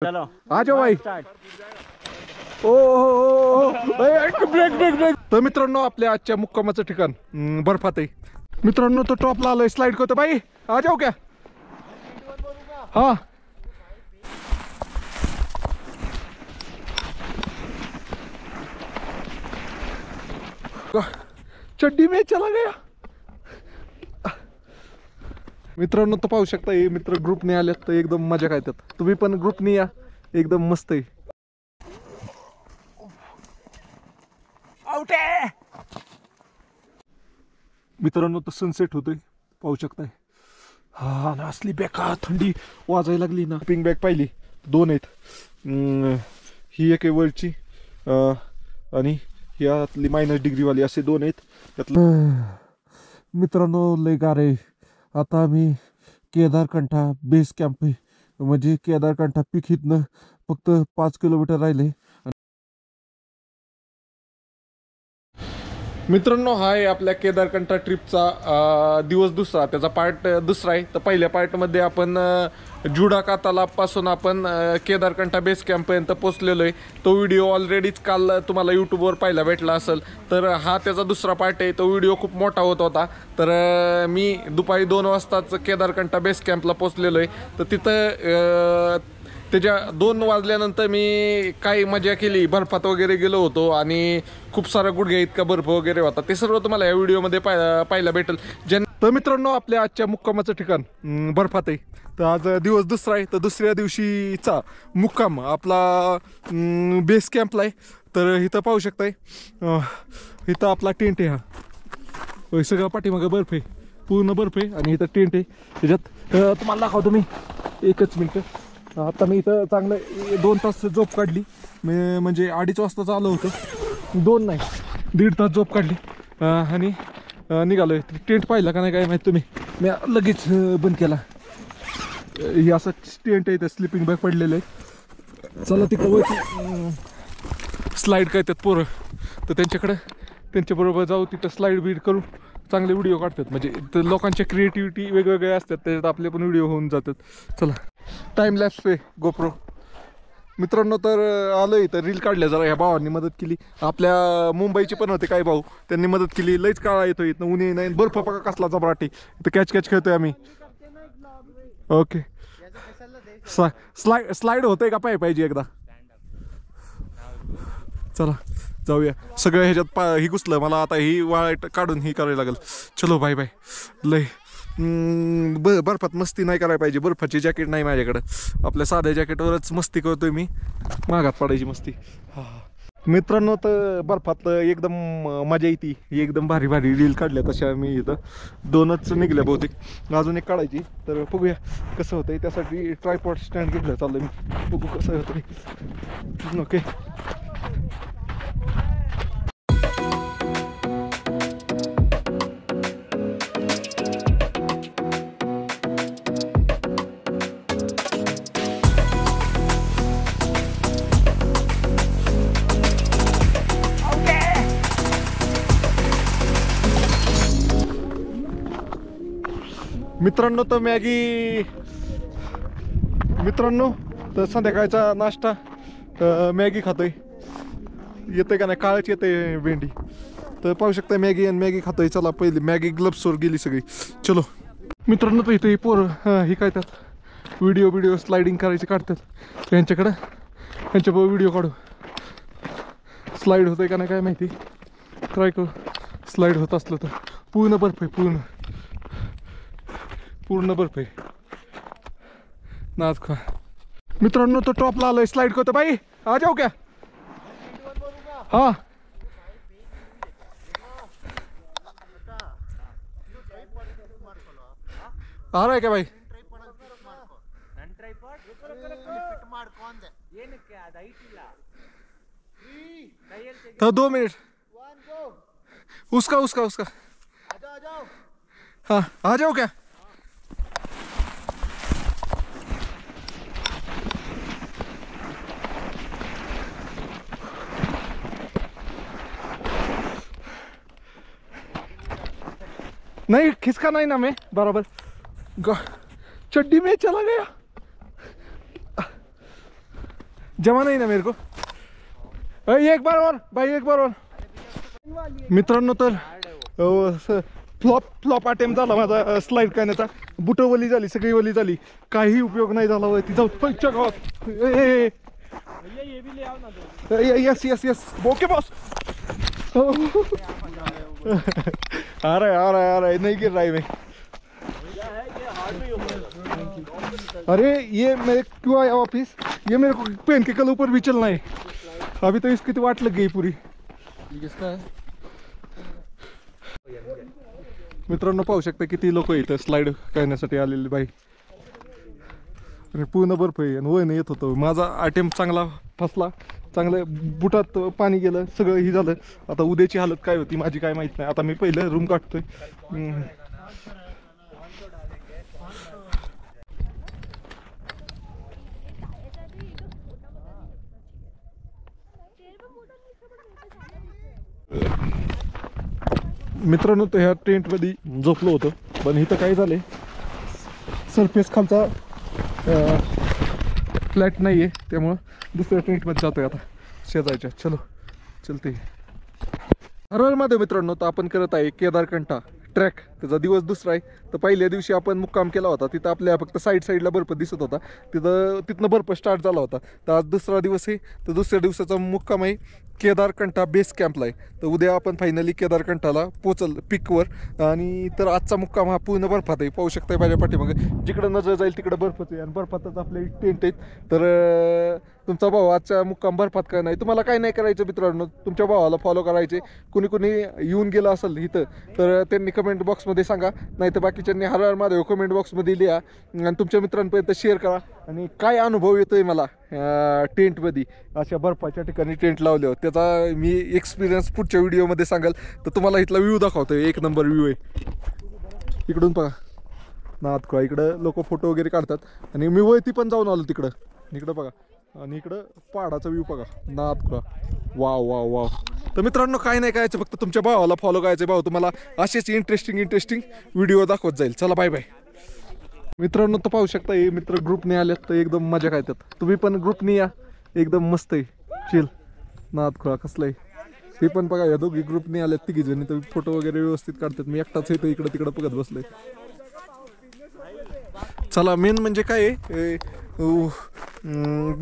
चलो आ जाओ भाई। ओ ब्रेक ब्रेक ब्रेक। तर मित्रांनो आपल्या आजच्या मुक्कामाचं ठिकाण बर्फात आहे मित्रांनो। तो टॉपला आलोय, स्लाइड करतो भाई। आ जाओ क्या? हाँ चड्डी में चला गया मित्रांनो। तर पाहू शकता हे मित्र ग्रुपने आलेत तर एकदम मजा करतात। तुम्ही पण ग्रुपने या, एकदम मस्त आहे। मित्रांनो तर सनसेट होतोय, पाहू शकताय। हा ना, असली बेकार थंडी वाजायला लागली ना। पिंग बॅग पाहिली, दोन आहेत। ही एक आहे वरची आणि यातली -डिग्री वाली, असे दोन आहेत त्यातलं। मित्रांनो लय गार आहे। आता आम्ही केदारकंठा बेस कॅम्प आहे, म्हणजे केदारकंठा पीक इथनं फक्त 5 किलोमीटर राहिले। मित्रांनो हा आहे आपल्या केदारकंठा ट्रिपचा दिवस दुसरा, त्याचा पार्ट दुसरा आहे। तर पहिल्या पार्टमध्ये आपण जुडाका तलावपासून आपण केदारकंठा बेस कॅम्पपर्यंत पोहोचलेलो आहे। तो व्हिडिओ ऑलरेडीच काल तुम्हाला यूट्यूबवर पाहायला भेटला असेल। तर हा त्याचा दुसरा पार्ट आहे। तो व्हिडिओ खूप मोठा होत होता। तर मी दुपारी 2 वाजताच केदारकंठा बेस कॅम्पला पोहोचलेलो आहे। तर तिथं त्याच्या 2 वाजल्यानंतर मी काही मजा केली, बर्फात वगैरे गेलो होतो आणि खूप सारा गुडघ्या इतका बर्फ वगैरे होता। ते सर्व तुम्हाला या व्हिडिओमध्ये पाहायला भेटेल। तर मित्रांनो आपल्या आजच्या मुक्कामाचं ठिकाण बर्फात आहे। तर आज दिवस दुसरा आहे, तर दुसऱ्या दिवशीचा मुक्काम आपला बेस कॅम्पला आहे। तर इथं पाहू शकताय, इथं आपला टेंट आहे। हा सगळा पाठीमागं बर्फ आहे, पूर्ण बर्फ आहे आणि इथं टेंट आहे। त्याच्यात तुम्हाला दाखवतो मी, एकच मिनिट। आता मी इथं चांगलं 2 तास झोप काढली, म्हणजे 2:30 वाजता आलो होतं, 2 नाही 1.5 तास झोप काढली आणि निघालोय। टेंट पाहिला का नाही काय माहिती तुम्ही, मी लगेच बंद केला। हे असं टेंट आहे, इथं स्लिपिंग बॅग पडलेलं आहे। चला तिकडं वरती स्लाईड करतात पोरं, तर त्यांच्याबरोबर जाऊ, तिथं स्लाईड बीड करू, चांगले व्हिडिओ काढतात। म्हणजे लोकांच्या क्रिएटिव्हिटी वेगवेगळे असतात, त्याच्यात आपले पण व्हिडिओ होऊन जातात। चला टाइम लॅप्स पे गोप्रो मित्रांनो। तर आलोय तर रील काढल्या, जरा ह्या भावांनी मदत केली। आपल्या मुंबईचे पण होते काही भाऊ, त्यांनी मदत केली। लईच काळा येतो इथं, ऊन नाही, बर्फ बघा कसला जबराटी। इथं कॅच खेळतोय आम्ही। ओके स्लाइड होतंय का पाहिजे एकदा? चला जाऊया। सगळं ह्याच्यात ही घुसलं मला, आता ही वाळ काढून ही करायला लागेल। चलो बाय बाय। लय बर्फात मस्ती नाही करायला पाहिजे, बर्फाची जॅकेट नाही माझ्याकडं। आपल्या साध्या जॅकेटवरच मस्ती करतोय मी, मागात पडायची मस्ती। मित्रांनो तर बर्फात एकदम मजा येते, एकदम भारी भारी रील काढल्या तशा मी इथं। 2च निघल्या बहुतेक, अजून एक काढायची। तर बघूया कसं होतंय, त्यासाठी ट्रायपॉड स्टँड घेतलं चाललं मी, बघू कसं होतंय। ओके मित्रांनो तर तर संध्याकाळचा नाश्ता मॅगी खातोय। येते का नाही काळच येते भेंडी। तर पाहू शकता मॅगी खातोय। चला पहिली मॅगी ग्लब्सवर गेली सगळी। चलो मित्रांनो तर इथे पोरं हे काय त्यात व्हिडिओ स्लायडिंग करायचे काढतात, त्यांच्याबरोबर व्हिडिओ काढू। स्लाईड होतंय का नाही काय माहिती, ट्राय करू। स्लाईड होत असलं तर पूर्ण बर्फ आहे, पूर्ण बर्फ आहे नाच खा। मित्रांनो तो टॉपला आलोय, स्लाइड करतो भाई। आ जाओ क्या? हाँ आ रहा है क्या भाई? तो 2 मिनट उसका हाँ आ जाओ क्या? नहीं खिसका नहीं ना मैं बराबर, चड्डी में चला गया। जमा नहीं ना मेरे को। एक बार और भाई, एक बार और। मित्रांनो तर फ्लॉप अटेम्प्ट झाला माझा स्लाइड करण्याचा. बुटं वली झाली, सगळी वली झाली, काही उपयोग नाही झाला. वरती जाऊ पंच्या गावात. Yes yes yes okay boss. आ रहा है नहीं गिर रहा है मैं. अरे ये मैं क्यों आया वापिस, ये मेरे को पेन के कल ऊपर भी चलना है. अभी तो इसकी तो वाट लग गई पूरी. किसका है मित्रांनो, पाहू शकता किती लोक इथं स्लाइड करण्यासाठी आलेले बाई. आणि पूर्ण बर्फ आहे आणि वयनं येत होतं. माझा अटेम्प्ट चांगला फसला, चांगलं बुटात पाणी गेलं, सगळं ही झालं. आता उद्याची हालत काय होती माझी काय माहित नाही. आता मी पहिलं रूम काढतोय. मित्रांनो तर ह्या टेंटमध्ये झोपलो होतो, पण इथं काय झाले, सरफेस खालचा फ्लॅट नाही आहे, त्यामुळं दुसऱ्या टेंटमध्ये जातोय आता शेजायच्या. चलो चलते. हरवलमध्ये मित्रांनो तर आपण करत आहे केदारकंठा ट्रॅक. त्याचा दिवस दुसरा आहे. तर पहिल्या दिवशी आपण मुक्काम केला होता, तिथं आपल्या फक्त साईडला बर्फ दिसत होता, तिथनं बर्फ स्टार्ट झाला होता. तर आज दुसरा दिवस आहे. तर दुसऱ्या दिवसाचा मुक्काम आहे केदारकंठा बेस कॅम्पला आहे. तर उद्या आपण फायनली केदारकंठाला पोचल पिकवर. आणि तर आजचा मुक्काम हा पूर्ण बर्फात आहे. पाहू शकता माझ्या पाठीमागे, जिकडं नजर जाईल तिकडं बर्फच आहे. आणि बर्फातच आपले टेंट आहेत. तर तुमचा भाऊ आजचा मुक्काम बर्फात काय नाही. तुम्हाला काय नाही करायचं मित्रांनो, तुमच्या भावाला फॉलो करायचे. कुणी येऊन गेलं असेल इथं तर त्यांनी कमेंट बॉक्समध्ये सांगा, नाही तर बाकीच्यांनी हर हर महादेव कमेंट बॉक्समध्ये लिहा आणि तुमच्या मित्रांपर्यंत शेअर करा. आणि काय अनुभव येतोय मला टेंटमध्ये अशा बर्फाच्या ठिकाणी टेंट लावले होते, त्याचा मी एक्सपिरियन्स पुढच्या व्हिडिओमध्ये सांगाल. तर तुम्हाला इथला व्ह्यू दाखवतोय, एक नंबर व्ह्यू आहे. इकडून बघा नाथखोळा, इकडं लोक फोटो वगैरे काढतात. आणि मी वरती पण जाऊन आलो तिकडं, इकडं बघा. आणि इकडं पहाडाचा व्ह्यू बघा, नाथखोळा. Wow wow wow. तर मित्रांनो काय नाही करायचं, फक्त तुमच्या भावाला फॉलो करायचं. भाऊ तुम्हाला असेच इंटरेस्टिंग व्हिडिओ दाखवत जाईल. चला बाय बाय. मित्रांनो तर पाहू शकता हे मित्र ग्रुपने आलेत तर एकदम मजा काय त्यात. तुम्ही पण ग्रुपने या, एकदम मस्त आहे चिल. नाथखोळा कसला आहे हे पण बघा. या दोघी ग्रुपने आलेत तिघी जणी, तर फोटो वगैरे व्यवस्थित काढतात. मी एकटाच येतो इकडं तिकडं बघत बसलोय. चला मेन म्हणजे काय आहे,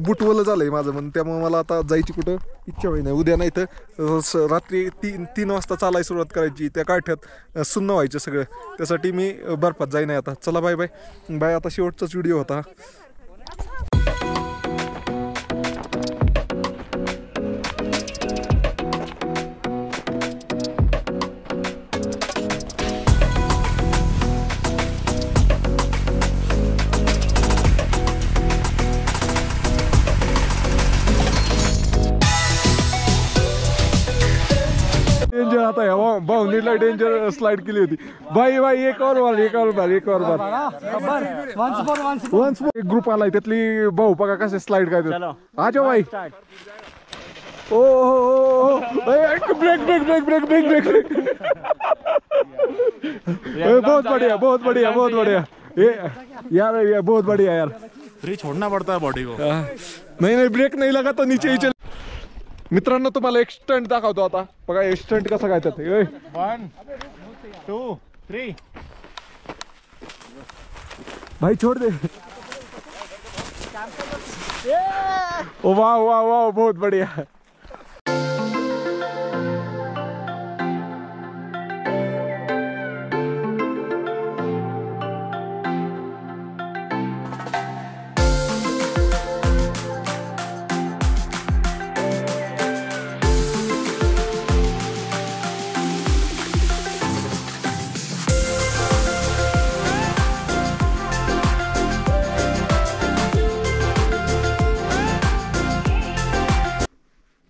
बुटवलं झालंय माझं म्हणून, त्यामुळे मला आता जायची कुठं इच्छा होई नाही. उद्या नाही तर रात्री 3 वाजता चालायला सुरुवात करायची. त्या काठ्यात सुन्न व्हायचं सगळं, त्यासाठी मी बर्फात जाई नाही आता. चला बाय बाय बाय. आता शेवटचाच व्हिडिओ होता. डेंजर आता है भावनीला डेंजर स्लाइड केली होती भाई. एक और बार वन्स एक ग्रुप आलाय, त्यातली भाऊ बघा कसे स्लाइड करतात. आ जाओ भाई. ओ ब्रेक. बहुत बढ़िया यार बहुत बढ़िया यार. छोड़ना पड़ता है बॉडी को. नहीं ब्रेक नहीं लगा तो नीचे ही चल. मित्रांनो तुम्हाला एक स्टंट दाखवतो आता. बघा एक स्टंट कसा काय त्यात. 1 2 3 भाई छोड़ दे. ओ वाह बहुत बढ़िया.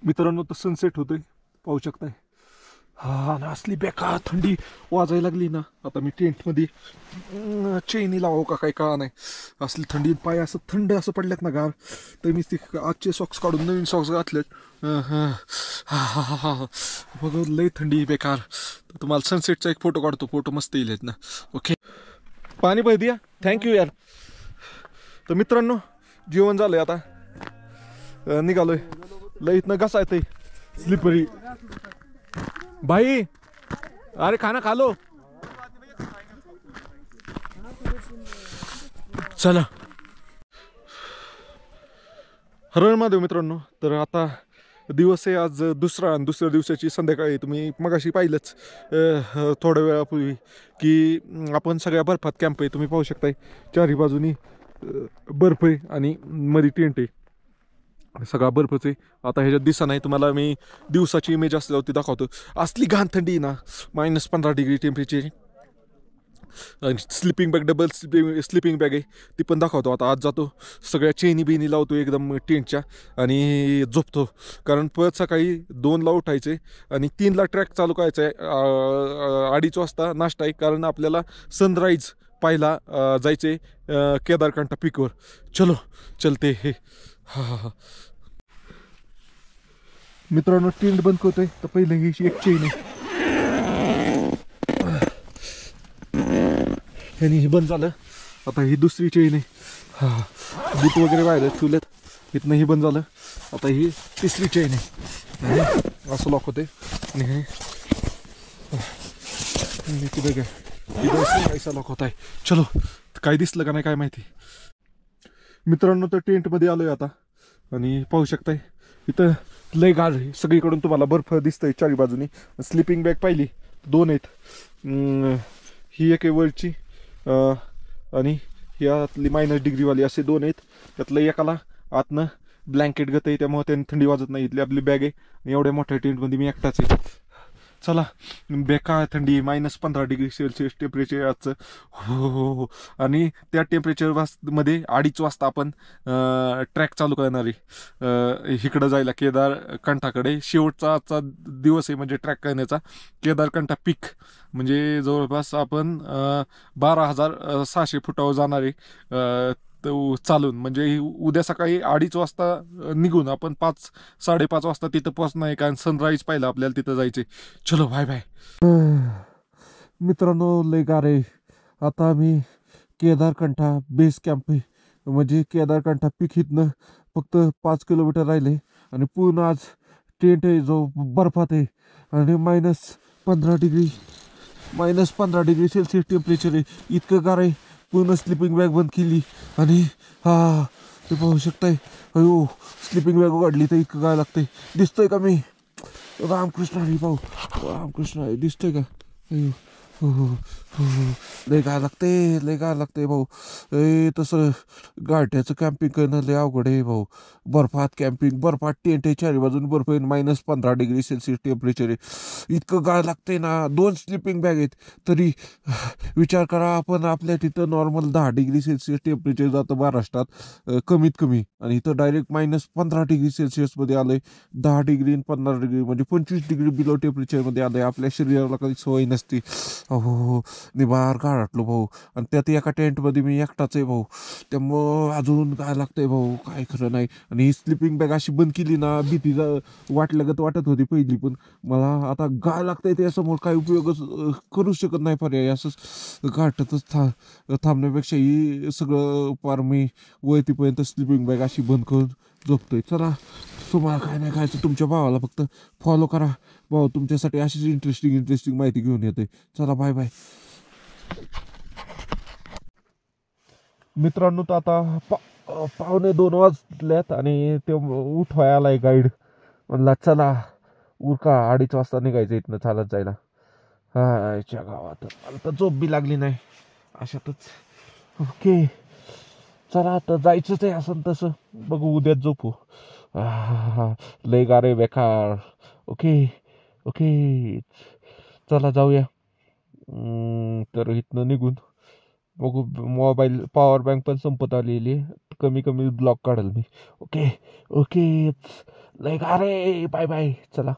मित्रांनो तर सनसेट होतोय, पाहू शकताय. हा असली बेकार थंडी वाजायला लागली ना. आता मी टेंटमध्ये चेनी लावावं का काही कळा नाही. असली थंडी, पाय असं थंड असं पडल्यात ना गार. तर मी ते आजचे सॉक्स काढून नवीन सॉक्स घातलेत. बघ लय थंडी बेकार. तर तुम्हाला सनसेटचा एक फोटो काढतो, फोटो मस्त येईल ना. ओके पाणी पाहिजे द्या, थँक्यू यार. तर मित्रांनो जेवण झालंय आता. निघालोय. लय इथनं घसा येतंय स्लिपरी. भाई अरे खाना खा लो. चला हर महादेव मित्रांनो. तर आता दिवस आहे आज दुसरा, आणि दुसऱ्या दिवसाची संध्याकाळी तुम्ही मगाशी पाहिलंच थोड्या वेळापूर्वी की आपण सगळ्या बर्फात कॅम्प आहे. तुम्ही पाहू शकताय चारी बाजूनी बर्फ आहे आणि मध्ये टेंट आहे. सगळा बर्फच आहे. आता ह्याच्यात दिसा नाही तुम्हाला, मी दिवसाची इमेज असली होती दाखवतो. असली घाण थंडी ना, -15 degree temperature. Sleeping bag, double sleeping bag आहे, ती पण दाखवतो. आता आज जातो, सगळ्या चेनी बिनी लावतो एकदम टेंटच्या आणि झोपतो. कारण परत सकाळी 2ला उठायचे आणि 3ला ट्रॅक चालू करायचा आहे. 2:30 वाजता नाश्ता आहे, कारण आपल्याला सनराईज पाहायला जायचे केदारकांठा पीकवर. चलो चलते हे. हा मित्रांनो, टेंट बंद करतोय तर पहिले ही एक चेन आहे, ह्यानी ही बंद झालं. आता ही दुसरी चेन आहे. हा बूट वगैरे बाहेर ठेवलेत, इथनं ही बंद झालं. आता ही तिसरी चेन आहे, असं लॉक होते. आणि हे तिथं काय ऐसा लॉक होत आहे. चलो काय दिसलं का नाही काय माहिती. मित्रांनो तर टेंटमध्ये आलोय आता आणि पाहू शकताय इथं लय गार आहे. सगळीकडून तुम्हाला बर्फ दिसतंय चारी बाजूनी. स्लिपिंग बॅग पाहिली 2 आहेत. ही एक आहे वरची आणि यातली -, डिग्रीवाली असे 2 आहेत. त्यातलं एकाला आतनं ब्लँकेट गत आहे, त्यामुळे त्यांनी थंडी वाजत नाही. इथली आपली बॅग आहे आणि एवढ्या मोठ्या टेंटमध्ये मी एकटाच आहे. चला बेकार थंडी, -15 डिग्री सेल्सिअस टेम्परेचर आजचं. हो. आणि त्या टेम्परेचर मध्ये 2:30 वाजता आपण ट्रॅक चालू करणार आहे इकडं जायला केदारकांठाकडे. शेवटचा आजचा दिवस आहे म्हणजे ट्रॅक करण्याचा. केदारकांठा पीक म्हणजे जवळपास आपण 12,600 फुटावर जाणार आहे चालून. म्हणजे उद्या सकाळी 2:30 वाजता निघून आपण 5-5:30 वाजता तिथं पोहोचणार आहे, कारण सनराईज पाहिलं आपल्याला तिथं जायचे. चलो बाय बाय. मित्रांनो लय गार आहे. आता आम्ही केदारकांठा बेस कॅम्प आहे, म्हणजे केदारकांठा पीक इथनं फक्त 5 किलोमीटर राहिले आणि पूर्ण आज टेंट आहे जो बर्फात आहे आणि -15 डिग्री सेल्सिअस टेम्परेचर आहे. इतकं गार आहे. पूर्ण स्लिपिंग बॅग बंद केली आणि ते पाहू शकताय. अयो स्लिपिंग बॅग उघडली तर इतकं काय लागतंय. दिसतंय का मी? रामकृष्ण हरी भाऊ, रामकृष्ण हरी. दिसतंय का? अयो हो. लय काय लागते भाऊ. तसं गाठ्याचं कॅम्पिंग करणं लय अवघड आहे भाऊ. बर्फात कॅम्पिंग, बर्फात टेंट आहे, चारी बाजून बर्फ आहे, -15 डिग्री सेल्सिअस टेम्परेचर आहे. इतकं गाळ लागतंय ना. 2 स्लिपिंग बॅग आहेत तरी विचार करा, आपण आपल्या तिथं नॉर्मल 10 डिग्री सेल्सिअस टेम्परेचर जातं महाराष्ट्रात कमीत कमी, आणि इथं डायरेक्ट -15 डिग्री सेल्सिअसमध्ये आलंय. 10 डिग्री आणि 15 डिग्री म्हणजे 25 डिग्री बिलो टेम्परेचरमध्ये आलंय. आपल्या शरीराला कधी सवय नसती. हो निबार गाठलो भाऊ. आणि त्यात एका टेंटमध्ये मी एकटाच आहे भाऊ, त्यामुळं अजून काय लागतंय भाऊ, काय खरं नाही. आणि ही स्लिपिंग बॅग अशी बंद केली ना, भीती वाटल्यागत वाटत होती पहिली, पण मला आता गाय लागतंय त्यासमोर काय उपयोगच करू शकत नाही. पर्याय असंच गाठतच थांबण्यापेक्षा ही सगळं पार मी वरतीपर्यंत स्लिपिंग बॅग अशी बंद करून झोपतोय. चला तुम्हाला काय नाही खायचं, तुमच्या भावाला फक्त फॉलो करा भाऊ, तुमच्यासाठी अशीच इंटरेस्टिंग माहिती घेऊन येते. चला बाय बाय. मित्रांनो तर आता 1:45 वाजल्यात आणि ते उठवाय आलाय गाईड. म्हणला चला उरका, 2:30 वाजता निघायचं इथनं चालत जायला. च्या गावात मला तर झोप बी लागली नाही अशातच. ओके चला आता जायचंच आहे असं तसं, बघू उद्याच झोपू. लय गारे बेकार. ओके चला जाऊया. तर इथनं निघून बघू. मोबाईल पॉवर बँक पण संपत आलेली, कमी ब्लॉक काढेल मी. ओके लय गारे. Bye bye. चला.